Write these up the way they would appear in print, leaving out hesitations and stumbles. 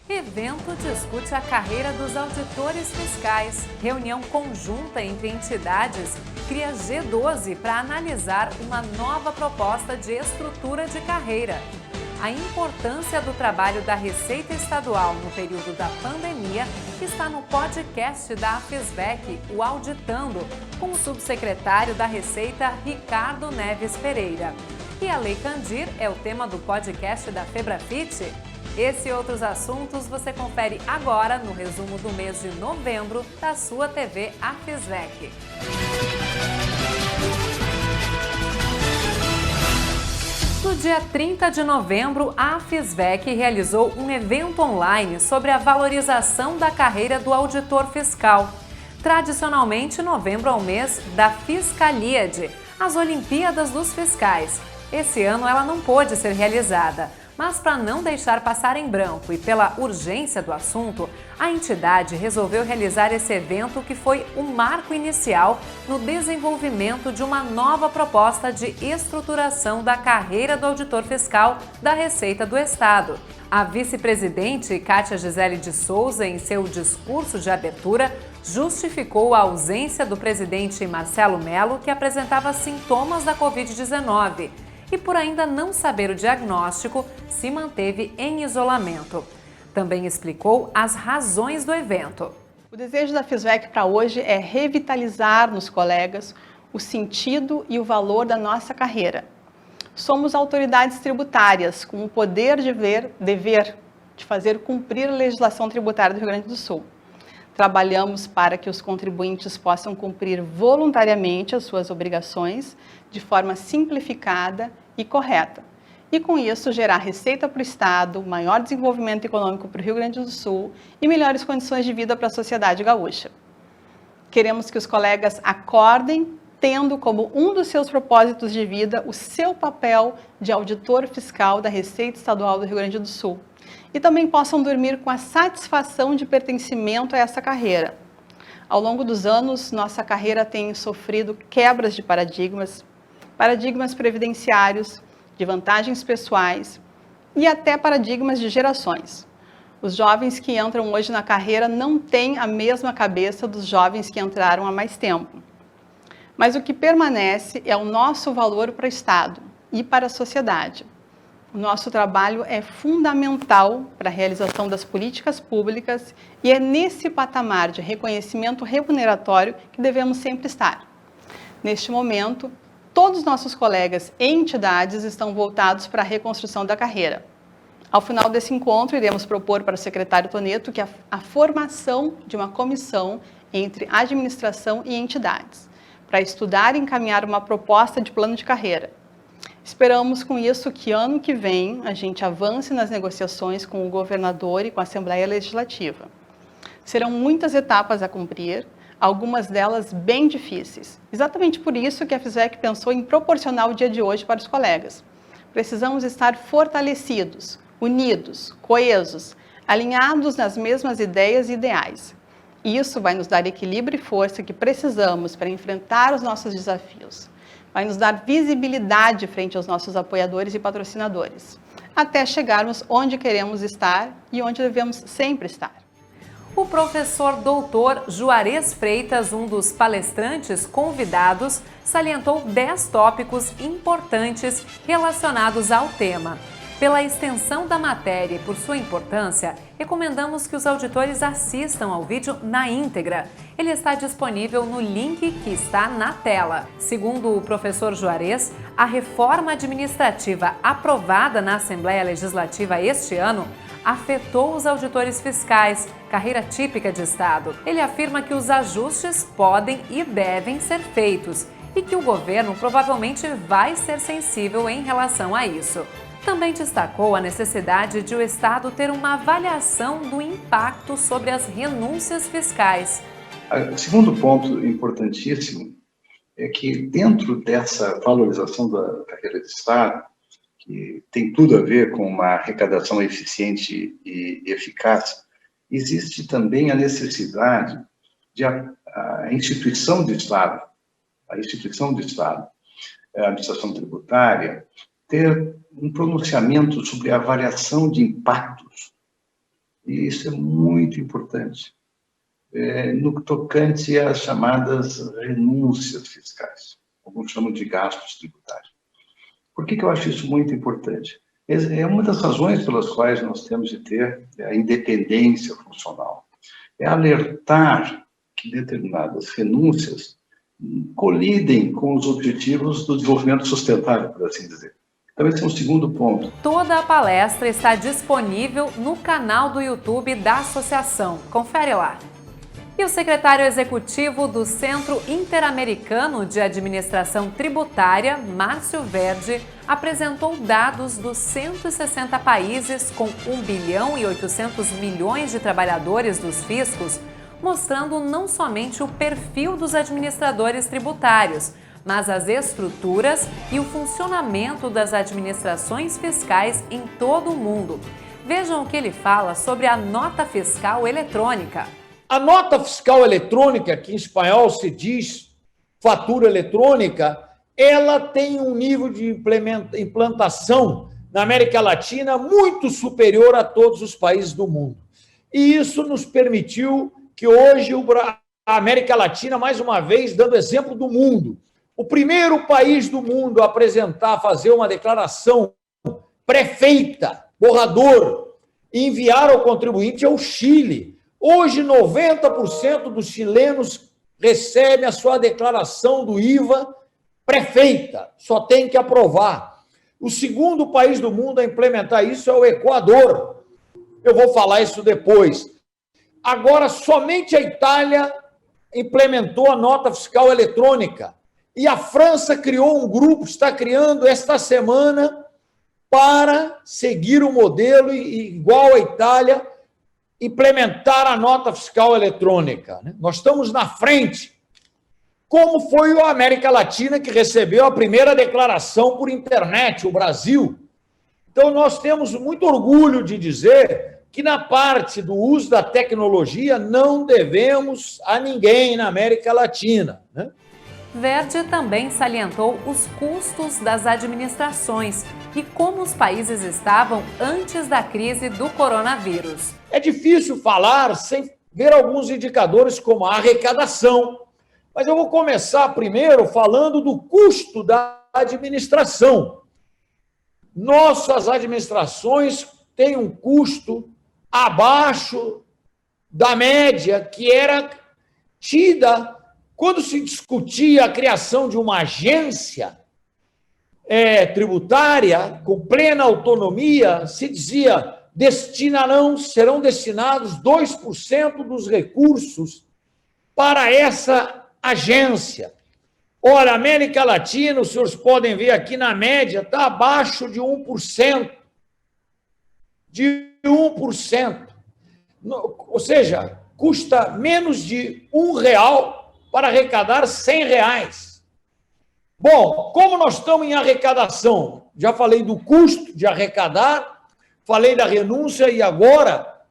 Evento discute a carreira dos auditores fiscais. Reunião conjunta entre entidades cria G12 para analisar uma nova proposta de estrutura de carreira. A importância do trabalho da Receita Estadual no período da pandemia está no podcast da AFISVEC, o Auditando, com o subsecretário da Receita, Ricardo Neves Pereira. E a Lei Candir é o tema do podcast da Febrafit? Esse e outros assuntos você confere agora no resumo do mês de novembro da sua TV AFISVEC. No dia 30 de novembro, a AFISVEC realizou um evento online sobre a valorização da carreira do auditor fiscal. Tradicionalmente, novembro é o mês da Fiscalíade, as Olimpíadas dos Fiscais. Esse ano ela não pôde ser realizada, mas para não deixar passar em branco e pela urgência do assunto, a entidade resolveu realizar esse evento que foi o marco inicial no desenvolvimento de uma nova proposta de estruturação da carreira do auditor fiscal da Receita do Estado. A vice-presidente Kátia Gisele de Souza, em seu discurso de abertura, justificou a ausência do presidente Marcelo Mello, que apresentava sintomas da Covid-19. E por ainda não saber o diagnóstico, se manteve em isolamento. Também explicou as razões do evento. O desejo da FISVEC para hoje é revitalizar nos colegas o sentido e o valor da nossa carreira. Somos autoridades tributárias com o poder dever de fazer cumprir a legislação tributária do Rio Grande do Sul. Trabalhamos para que os contribuintes possam cumprir voluntariamente as suas obrigações de forma simplificada e correta. E com isso gerar receita para o Estado, maior desenvolvimento econômico para o Rio Grande do Sul e melhores condições de vida para a sociedade gaúcha. Queremos que os colegas acordem tendo como um dos seus propósitos de vida o seu papel de auditor fiscal da Receita Estadual do Rio Grande do Sul. E também possam dormir com a satisfação de pertencimento a essa carreira. Ao longo dos anos, nossa carreira tem sofrido quebras de paradigmas previdenciários, de vantagens pessoais e até paradigmas de gerações. Os jovens que entram hoje na carreira não têm a mesma cabeça dos jovens que entraram há mais tempo. Mas o que permanece é o nosso valor para o Estado e para a sociedade. O nosso trabalho é fundamental para a realização das políticas públicas e é nesse patamar de reconhecimento remuneratório que devemos sempre estar. Neste momento, todos os nossos colegas e entidades estão voltados para a reconstrução da carreira. Ao final desse encontro, iremos propor para o secretário Toneto que a formação de uma comissão entre administração e entidades, para estudar e encaminhar uma proposta de plano de carreira. Esperamos com isso que ano que vem a gente avance nas negociações com o governador e com a Assembleia Legislativa. Serão muitas etapas a cumprir, algumas delas bem difíceis. Exatamente por isso que a FISVEC pensou em proporcionar o dia de hoje para os colegas. Precisamos estar fortalecidos, unidos, coesos, alinhados nas mesmas ideias e ideais. Isso vai nos dar equilíbrio e força que precisamos para enfrentar os nossos desafios. Vai nos dar visibilidade frente aos nossos apoiadores e patrocinadores, até chegarmos onde queremos estar e onde devemos sempre estar. O professor doutor Juarez Freitas, um dos palestrantes convidados, salientou 10 tópicos importantes relacionados ao tema. Pela extensão da matéria e por sua importância, recomendamos que os auditores assistam ao vídeo na íntegra. Ele está disponível no link que está na tela. Segundo o professor Juarez, a reforma administrativa aprovada na Assembleia Legislativa este ano afetou os auditores fiscais, carreira típica de Estado. Ele afirma que os ajustes podem e devem ser feitos e que o governo provavelmente vai ser sensível em relação a isso. Também destacou a necessidade de o Estado ter uma avaliação do impacto sobre as renúncias fiscais. O segundo ponto importantíssimo é que dentro dessa valorização da carreira de Estado, que tem tudo a ver com uma arrecadação eficiente e eficaz, existe também a necessidade de a instituição do Estado, a administração tributária, ter um pronunciamento sobre a avaliação de impactos E isso é muito importante, no tocante às chamadas renúncias fiscais, alguns chamam de gastos tributários. Por que eu acho isso muito importante? É uma das razões pelas quais nós temos de ter a independência funcional. É alertar que determinadas renúncias colidem com os objetivos do desenvolvimento sustentável, por assim dizer. Então, esse é um segundo ponto. Toda a palestra está disponível no canal do YouTube da associação. Confere lá. E o secretário executivo do Centro Interamericano de Administração Tributária, Márcio Verdi, apresentou dados dos 160 países com 1 bilhão e 800 milhões de trabalhadores dos fiscos, mostrando não somente o perfil dos administradores tributários, mas as estruturas e o funcionamento das administrações fiscais em todo o mundo. Vejam o que ele fala sobre a nota fiscal eletrônica. A nota fiscal eletrônica, que em espanhol se diz fatura eletrônica, ela tem um nível de implantação na América Latina muito superior a todos os países do mundo. E isso nos permitiu que hoje a América Latina, mais uma vez, dando exemplo do mundo, o primeiro país do mundo a fazer uma declaração pré-feita, borrador, e enviar ao contribuinte é o Chile. Hoje, 90% dos chilenos recebem a sua declaração do IVA pré-feita, só tem que aprovar. O segundo país do mundo a implementar isso é o Equador. Eu vou falar isso depois. Agora, somente a Itália implementou a nota fiscal eletrônica. E a França criou um grupo, está criando esta semana, para seguir o modelo igual à Itália, implementar a nota fiscal eletrônica. Nós estamos na frente, como foi a América Latina, que recebeu a primeira declaração por internet, o Brasil. Então, nós temos muito orgulho de dizer que, na parte do uso da tecnologia, não devemos a ninguém na América Latina. Verdi também salientou os custos das administrações e como os países estavam antes da crise do coronavírus. É difícil falar sem ver alguns indicadores como a arrecadação, mas eu vou começar primeiro falando do custo da administração. Nossas administrações têm um custo abaixo da média que era tida quando se discutia a criação de uma agência tributária com plena autonomia. Se dizia, serão destinados 2% dos recursos para essa agência. Ora, a América Latina, os senhores podem ver aqui na média, está abaixo de 1%. De 1%. Ou seja, custa menos de R$1 para arrecadar R$100. Bom, como nós estamos em arrecadação? Já falei do custo de arrecadar, falei da renúncia e agora,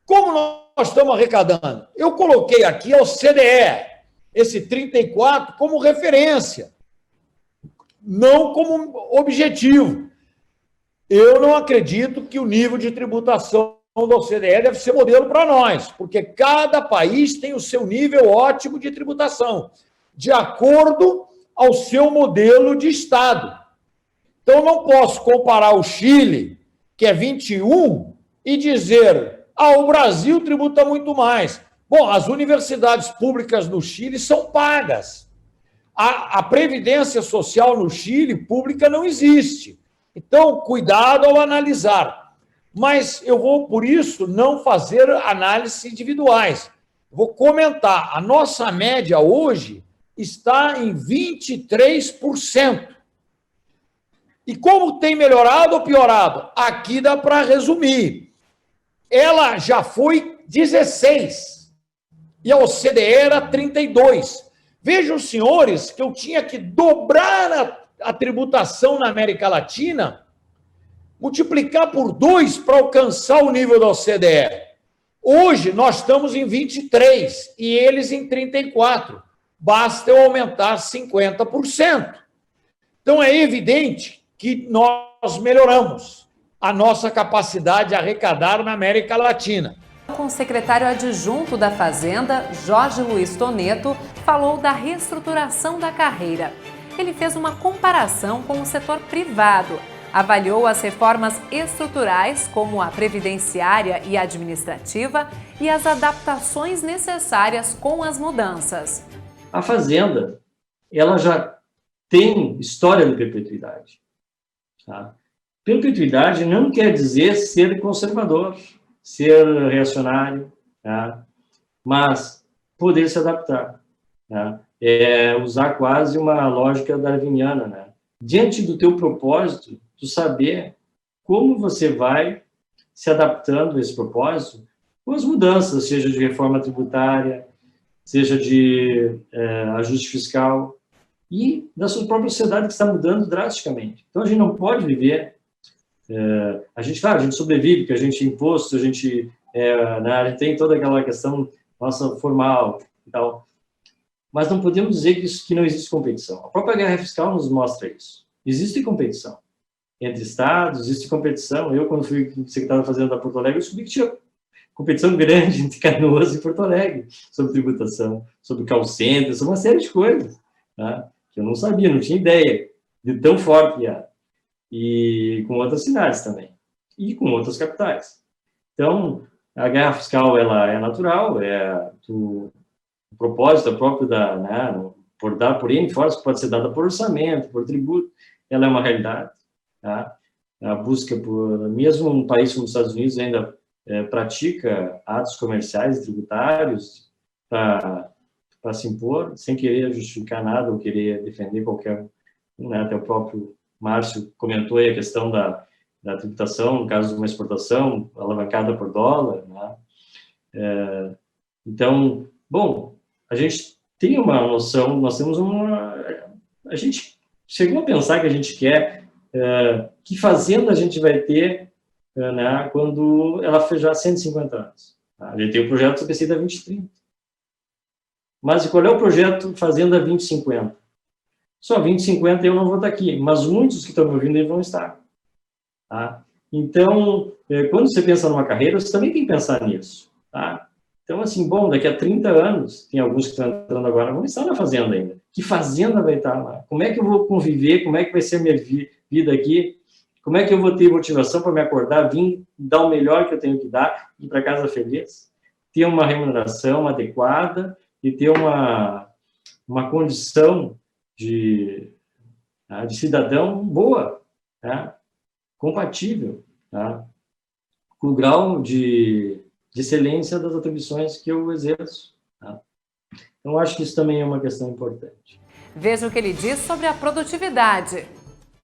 como nós estamos arrecadando? Eu coloquei aqui a OCDE, esse 34, como referência, não como objetivo. Eu não acredito que o nível de tributação da OCDE deve ser modelo para nós, porque cada país tem o seu nível ótimo de tributação, de acordo ao seu modelo de Estado. Então, não posso comparar o Chile, que é 21, e dizer, o Brasil tributa muito mais. Bom, as universidades públicas no Chile são pagas. A previdência social no Chile, pública, não existe. Então, cuidado ao analisar. Mas eu vou, por isso, não fazer análises individuais. Vou comentar. A nossa média hoje está em 23%. E como tem melhorado ou piorado? Aqui dá para resumir. Ela já foi 16%. E a OCDE era 32%. Vejam, senhores, que eu tinha que dobrar a tributação na América Latina, multiplicar por 2 para alcançar o nível da OCDE. Hoje, nós estamos em 23% e eles em 34%. Basta eu aumentar 50%. Então, é evidente que nós melhoramos. a nossa capacidade de arrecadar na América Latina. Com o secretário adjunto da Fazenda, Jorge Luiz Toneto, falou da reestruturação da carreira. Ele fez uma comparação com o setor privado, avaliou as reformas estruturais, como a previdenciária e administrativa, e as adaptações necessárias com as mudanças. A Fazenda, ela já tem história de perpetuidade. Tá? Perpetuidade não quer dizer ser conservador, ser reacionário, tá? Mas poder se adaptar. Tá? É usar quase uma lógica darwiniana, né? Diante do teu propósito, tu saber como você vai se adaptando a esse propósito com as mudanças, seja de reforma tributária, seja de ajuste fiscal, e da sua própria sociedade que está mudando drasticamente. Então, a gente não pode viver... a gente sobrevive, porque a gente é imposto, a gente tem toda aquela questão nossa formal e tal, mas não podemos dizer que não existe competição. A própria guerra fiscal nos mostra isso. Existe competição entre estados, existe competição. Eu, quando fui secretário da Fazenda da Porto Alegre, eu descobri que tinha competição grande entre Canoas e Porto Alegre, sobre tributação, sobre call center, sobre uma série de coisas, tá? Que eu não sabia, não tinha ideia de tão forte que era. E com outras cidades também, e com outras capitais. Então, a guerra fiscal, ela é natural, o propósito próprio por dar por N formas, que pode ser dada por orçamento, por tributo, ela é uma realidade. Tá? A busca mesmo um país como os Estados Unidos ainda pratica atos comerciais e tributários para se impor, sem querer justificar nada ou querer defender qualquer... até o próprio Márcio comentou aí a questão da tributação, no caso de uma exportação alavancada por dólar. Né? Então, bom, a gente tem uma noção, nós temos a gente chegou a pensar que a gente quer que fazenda a gente vai ter quando ela fechar 150 anos. Tá? A gente tem o projeto CPC da 2030. Mas qual é o projeto Fazenda 2050? Só 2050 eu não vou estar aqui, mas muitos que estão me ouvindo aí vão estar. Tá? Então, quando você pensa numa carreira, você também tem que pensar nisso. Tá? Então, assim, bom, daqui a 30 anos, tem alguns que estão entrando agora, vão estar na fazenda ainda. Que fazenda vai estar lá? Como é que eu vou conviver? Como é que vai ser a minha vida aqui? Como é que eu vou ter motivação para me acordar, vir dar o melhor que eu tenho que dar, ir para casa feliz? Ter uma remuneração adequada e ter uma condição de cidadão boa, tá? Compatível, tá? Com o grau de excelência das atribuições que eu exerço. Tá? Então, acho que isso também é uma questão importante. Veja o que ele diz sobre a produtividade.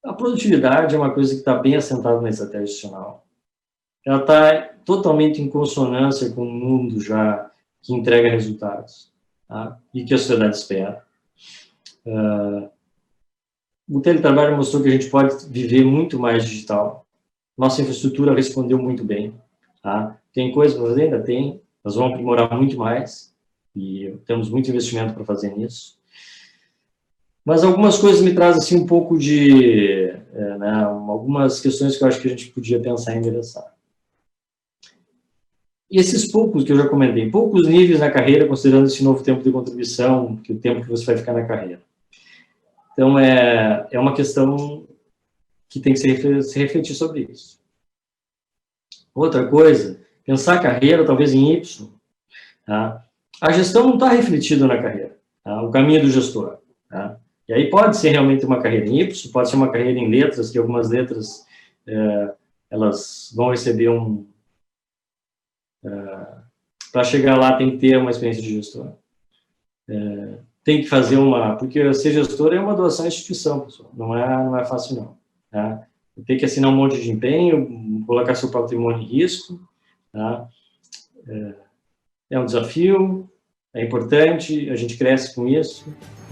A produtividade é uma coisa que está bem assentada na estratégia institucional. Ela está totalmente em consonância com o mundo já que entrega resultados, tá? E que a sociedade espera. O teletrabalho mostrou que a gente pode viver muito mais digital. Nossa infraestrutura respondeu muito bem. Tá? Tem coisa para fazer? Ainda tem. Nós vamos aprimorar muito mais. E temos muito investimento para fazer nisso. Mas algumas coisas me trazem assim, um pouco de... algumas questões que eu acho que a gente podia pensar em endereçar. E esses poucos que eu já comentei, poucos níveis na carreira, considerando esse novo tempo de contribuição, que o tempo que você vai ficar na carreira. Então, é uma questão que tem que se refletir sobre isso. Outra coisa, pensar a carreira talvez em Y. Tá? A gestão não está refletida na carreira, tá? O caminho do gestor. Tá? E aí pode ser realmente uma carreira em Y, pode ser uma carreira em letras, que algumas letras elas vão receber para chegar lá tem que ter uma experiência de gestor. Tem que fazer porque ser gestor é uma doação à instituição, pessoal. Não é fácil, não. Tá? Tem que assinar um monte de empenho, colocar seu patrimônio em risco. Tá? É um desafio, é importante, a gente cresce com isso.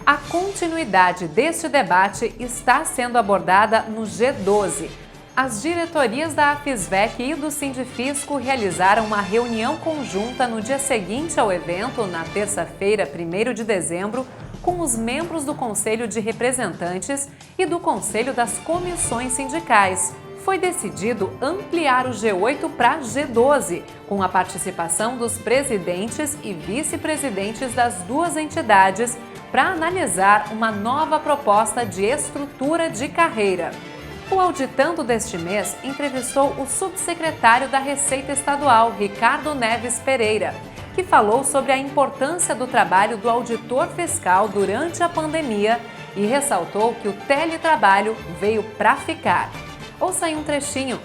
A continuidade deste debate está sendo abordada no G12. As diretorias da AFISVEC e do Sindifisco realizaram uma reunião conjunta no dia seguinte ao evento, na terça-feira, 1º de dezembro, com os membros do Conselho de Representantes e do Conselho das Comissões Sindicais. foi decidido ampliar o G8 para G12, com a participação dos presidentes e vice-presidentes das duas entidades, para analisar uma nova proposta de estrutura de carreira. O Auditando deste mês entrevistou o subsecretário da Receita Estadual, Ricardo Neves Pereira, que falou sobre a importância do trabalho do auditor fiscal durante a pandemia e ressaltou que o teletrabalho veio para ficar. Ouça aí um trechinho.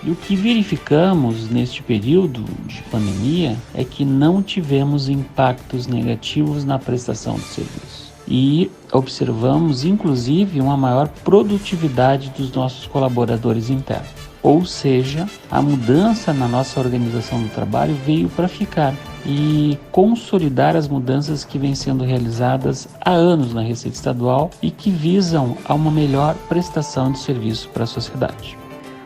E o que verificamos neste período de pandemia é que não tivemos impactos negativos na prestação do serviço. E observamos, inclusive, uma maior produtividade dos nossos colaboradores internos. Ou seja, a mudança na nossa organização do trabalho veio para ficar e consolidar as mudanças que vêm sendo realizadas há anos na Receita Estadual e que visam a uma melhor prestação de serviço para a sociedade.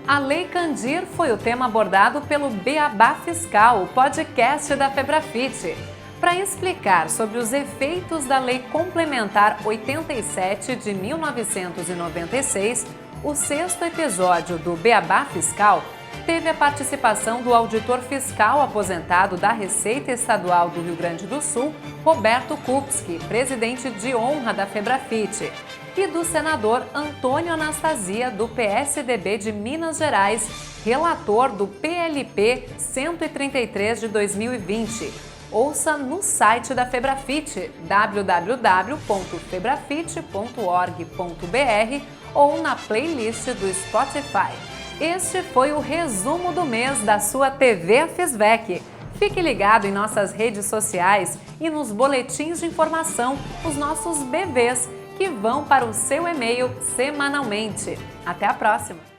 A Lei Candir foi o tema abordado pelo Beabá Fiscal, o podcast da Febrafit. Para explicar sobre os efeitos da Lei Complementar 87 de 1996, o 6º episódio do Beabá Fiscal teve a participação do auditor fiscal aposentado da Receita Estadual do Rio Grande do Sul, Roberto Kupski, presidente de honra da Febrafit, e do senador Antônio Anastasia, do PSDB de Minas Gerais, relator do PLP 133 de 2020. Ouça no site da Febrafit, www.febrafit.org.br ou na playlist do Spotify. Este foi o resumo do mês da sua TV AFISVEC. Fique ligado em nossas redes sociais e nos boletins de informação, os nossos BVs, que vão para o seu e-mail semanalmente. Até a próxima!